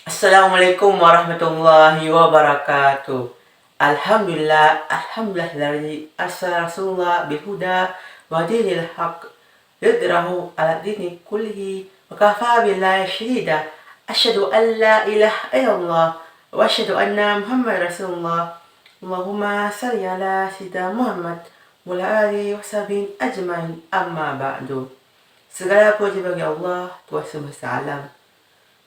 Assalamualaikum warahmatullahi wabarakatuh. Alhamdulillah dari arsala Rasulullah bil huda wa dinil haq yudrahu ala dini kullihi wa kafa billahi syahida. Asyhadu an la ilaha illallah wa asyhadu anna Muhammad Rasulullah. Allahumma salli ala sayyidina Muhammad wa ala alihi wa sahbihi ajmain, amma ba'du. Segala puji bagi Allah, Tuhan semesta alam,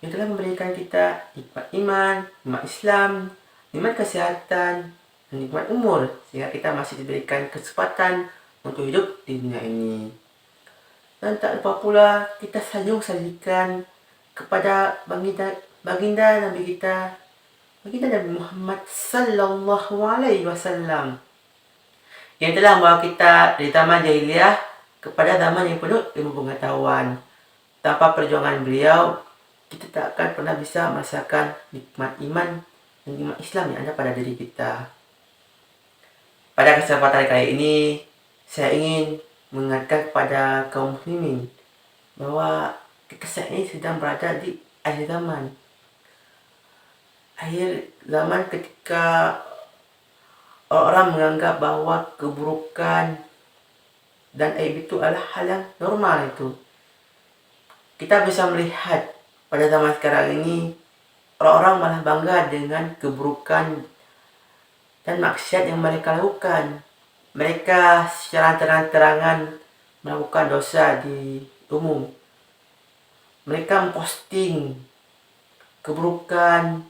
yang telah memberikan kita nikmat iman, nikmat Islam, nikmat kesehatan, dan nikmat umur, sehingga kita masih diberikan kesempatan untuk hidup di dunia ini. Dan tak lupa pula kita sanjung-sanjungkan kepada baginda Nabi kita, baginda Nabi Muhammad Sallallahu Alaihi Wasallam, yang telah membawa kita dari zaman jahiliyah kepada zaman yang penuh ilmu pengetahuan. Tanpa perjuangan beliau, kita tak akan pernah bisa merasakan nikmat iman dan nikmat Islam yang ada pada diri kita. Pada kesempatan kali ini, saya ingin mengingatkan kepada kaum muslimin bahwa kita saat ini sedang berada di akhir zaman. Akhir zaman ketika orang menganggap bahwa keburukan dan aib itu adalah hal yang normal itu. Kita bisa melihat pada zaman sekarang ini, orang-orang malah bangga dengan keburukan dan maksiat yang mereka lakukan. Mereka secara terang-terangan melakukan dosa di umum. Mereka memposting keburukan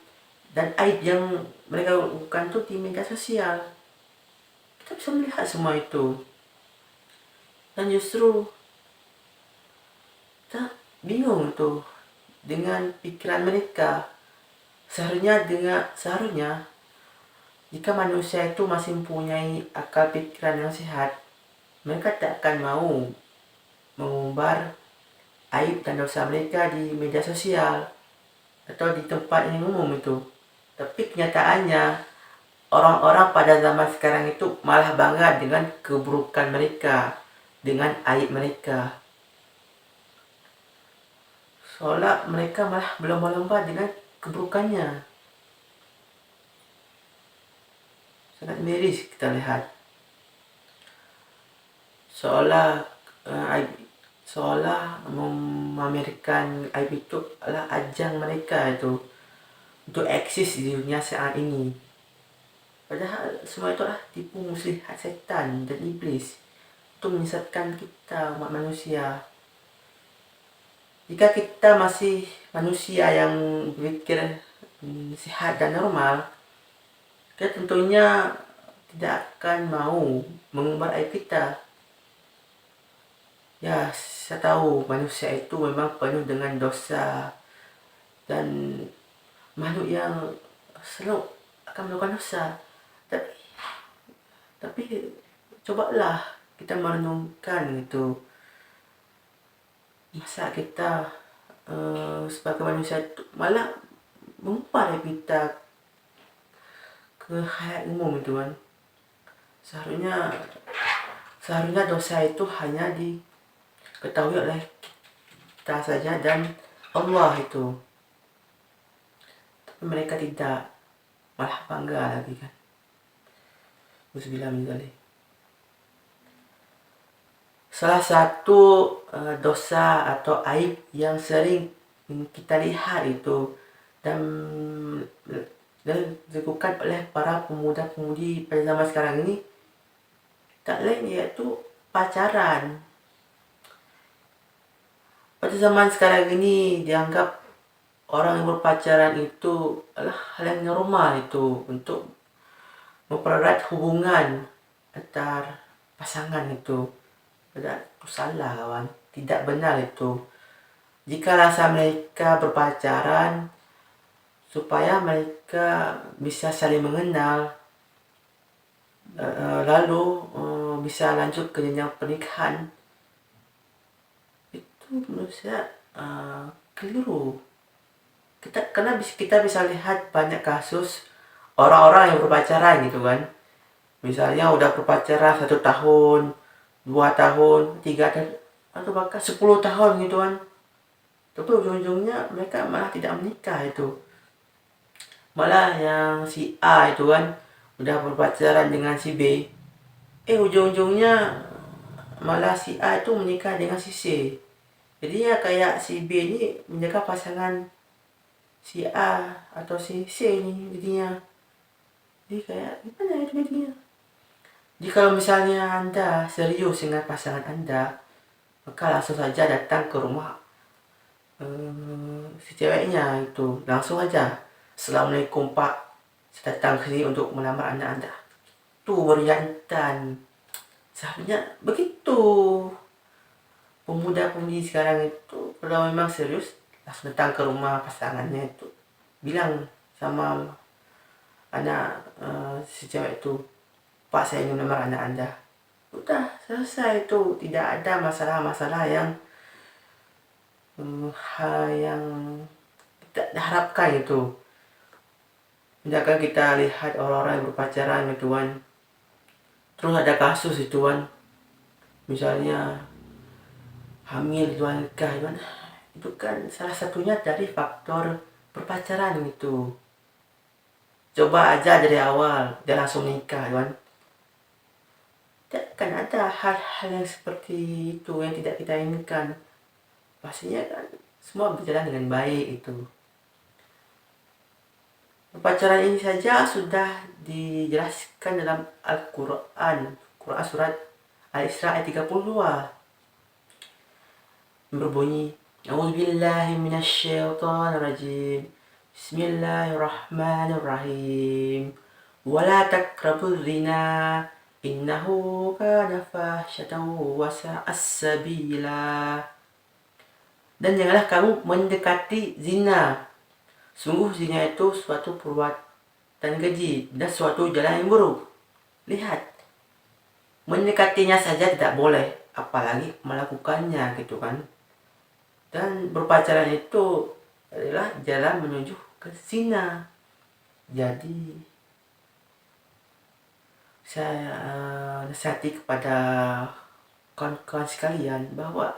dan aib yang mereka lakukan itu di media sosial. Kita bisa melihat semua itu. Dan justru kita bingung tuh dengan pikiran mereka. Seharusnya jika manusia itu masih mempunyai akal pikiran yang sehat, mereka tak akan mau mengumbar aib dan dosa mereka di media sosial atau di tempat yang umum itu. Tapi kenyataannya, orang-orang pada zaman sekarang itu malah bangga dengan keburukan mereka, dengan aib mereka. Seolah mereka malah berlomba-lomba dengan keburukannya. Sangat miris kita lihat. Seolah memamerkan aib itu adalah ajang mereka itu untuk eksis di dunia saat ini. Padahal semua itu adalah tipu muslihat setan dan iblis untuk menyesatkan kita, umat manusia. Jika kita masih manusia yang berpikir sehat dan normal, kita tentunya tidak akan mau mengumbar aib kita. Ya, saya tahu manusia itu memang penuh dengan dosa dan makhluk yang selalu akan melakukan dosa. Tapi cobalah kita merenungkan itu. Masa kita sebagai manusia itu malah mengumbar kita ke halayak umum itu kan. Seharusnya dosa itu hanya diketahui oleh kita saja dan Allah itu. Tapi mereka tidak, malah bangga lagi kan. Bismillahirrahmanirrahim. Salah satu dosa atau aib yang sering kita lihat itu dan dilakukan oleh para pemuda-pemudi pada zaman sekarang ini tak lain yaitu pacaran. Pada zaman sekarang ini dianggap orang yang berpacaran itu adalah hal yang normal itu untuk mempererat hubungan antar pasangan itu. Padahal itu salah kawan, tidak benar itu. Jika rasa mereka berpacaran supaya mereka bisa saling mengenal, lalu bisa lanjut ke jenjang pernikahan, itu menurut saya keliru. Karena kita bisa lihat banyak kasus orang-orang yang berpacaran gitu kan. Misalnya udah berpacaran 1 tahun, 2 tahun, 3 tahun, atau bahkan 10 tahun gitu kan. Tapi ujung-ujungnya mereka malah tidak menikah itu. Malah yang si A itu kan udah berpacaran dengan si B, ujung-ujungnya malah si A itu menikah dengan si C. Jadi ya kayak si B ini menjaga pasangan si A atau si C ini jadinya. Jadi kayak gimana itu jadinya? Jadi kalau misalnya Anda serius dengan pasangan Anda, maka langsung saja datang ke rumah si ceweknya itu. Langsung aja, Assalamualaikum Pak, saya datang ke sini untuk melamar anak Anda. Tuh jantan. Seharusnya begitu. Pemuda-pemudi sekarang itu kalau memang serius, langsung datang ke rumah pasangannya itu. Bilang sama anak si cewek itu, Pak, saya ingin melamar anak Anda. Udah selesai itu, tidak ada masalah-masalah yang yang tidak diharapkan itu. Misalkan kita lihat orang-orang yang berpacaran gitu kan, terus ada kasus itu kan, misalnya hamil di luar nikah kan, itu kan salah satunya dari faktor berpacaran itu. Coba aja dari awal dia langsung nikah kan, kan ada hal-hal yang seperti itu yang tidak kita inginkan. Pastinya kan semua berjalan dengan baik itu. Berpacaran ini saja sudah dijelaskan dalam Al-Quran, Quran surat Al-Isra ayat 32, berbunyi, A'udzubillahi minasyaitonirrajim. Bismillahirrahmanirrahim. Wala taqrabuz zina innahu kana fahsyatan wa sa'as sabila. Dan janganlah kamu mendekati zina. Sungguh zina itu suatu perbuatan keji dan suatu jalan yang buruk. Lihat, mendekatinya saja tidak boleh, apalagi melakukannya gitu kan. Dan berpacaran itu adalah jalan menuju ke zina. Jadi saya nasihati kepada kawan-kawan sekalian bahwa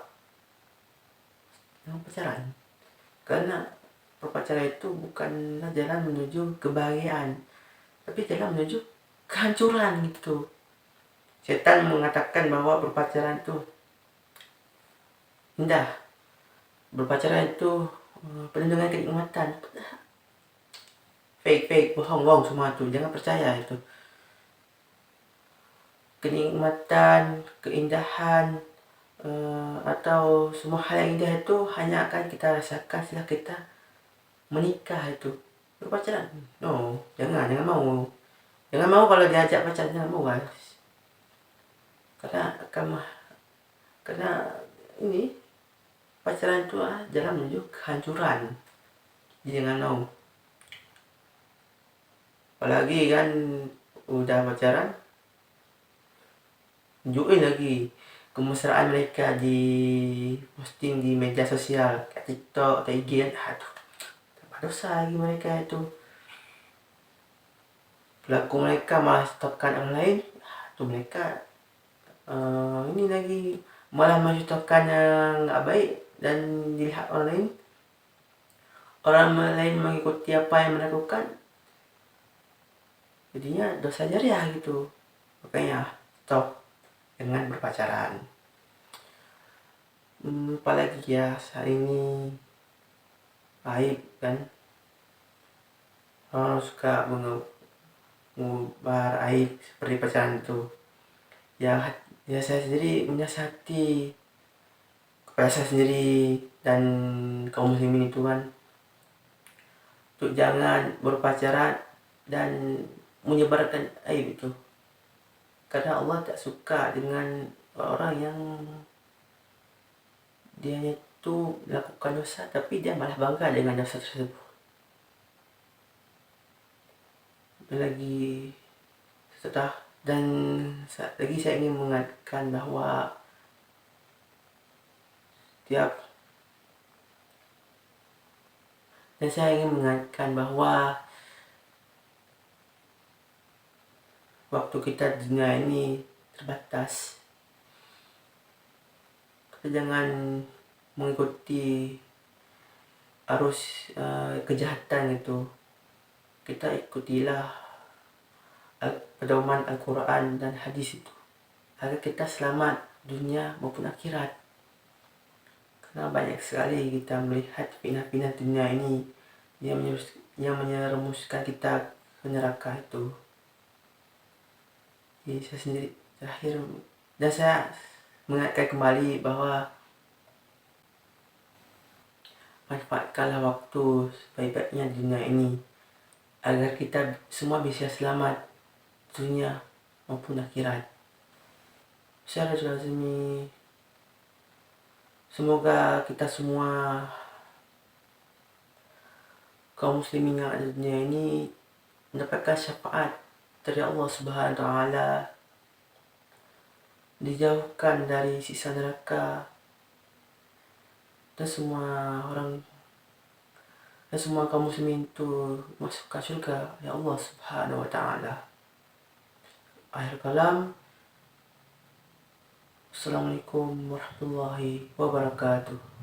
jangan pacaran, karena berpacaran itu bukanlah jalan menuju kebahagiaan, tapi jalan menuju kehancuran gitu. Setan mengatakan bahwa berpacaran itu indah, berpacaran itu penuh dengan kenikmatan. Fake, bohong semua itu, jangan percaya itu. Kenikmatan, keindahan, atau semua hal yang indah itu hanya akan kita rasakan setelah kita menikah itu. Berpacaran, no, jangan mau. Jangan mau kalau diajak pacaran, jangan mau guys. Karena ini pacaran itu jalan menuju kehancuran. Jadi jangan mau. Apalagi kan udah pacaran, tunjukin lagi kemesraan mereka di posting di media sosial kayak TikTok atau IG kan. Aduh, apa dosa lagi mereka itu. Pelaku mereka malah stopkan orang lain. Tuh mereka ini lagi malah mencontohkan yang nggak baik dan dilihat orang lain. Orang lain mengikuti apa yang mereka, jadinya dosa jariah gitu. Makanya stop dengan berpacaran. Apalagi ya saat ini aib kan, orang suka mengubar aib seperti pacaran itu. Ya saya sendiri menasihati kepada saya sendiri dan kaum muslimin itu kan, untuk jangan berpacaran dan menyebarkan aib itu, karena Allah tak suka dengan orang yang dia itu melakukan dosa tapi dia malah bangga dengan dosa tersebut. Lagi setelah dan lagi saya ingin mengatakan bahwa saya ingin mengatakan bahwa waktu kita di dunia ini terbatas. Kita jangan mengikuti arus kejahatan itu. kita ikutilah pedoman Al-Quran dan hadis itu agar kita selamat dunia maupun akhirat. Karena banyak sekali kita melihat pindah-pindah dunia ini yang menyerumuskan kita ke neraka itu. Jadi saya sendiri terakhir, dan saya mengingatkan kembali bahwa manfaatkanlah waktu sebaik-baiknya di dunia ini agar kita semua bisa selamat dunia maupun akhirat. Semoga kita semua kaum muslimin yang ada di dunia ini mendapatkan syafaat dari Allah Subhanahu wa taala, dijauhkan dari siksa neraka, dan semua kaum muslimin itu masuk ke surga ya Allah Subhanahu wa taala. Akhir kalam. Assalamualaikum warahmatullahi wabarakatuh.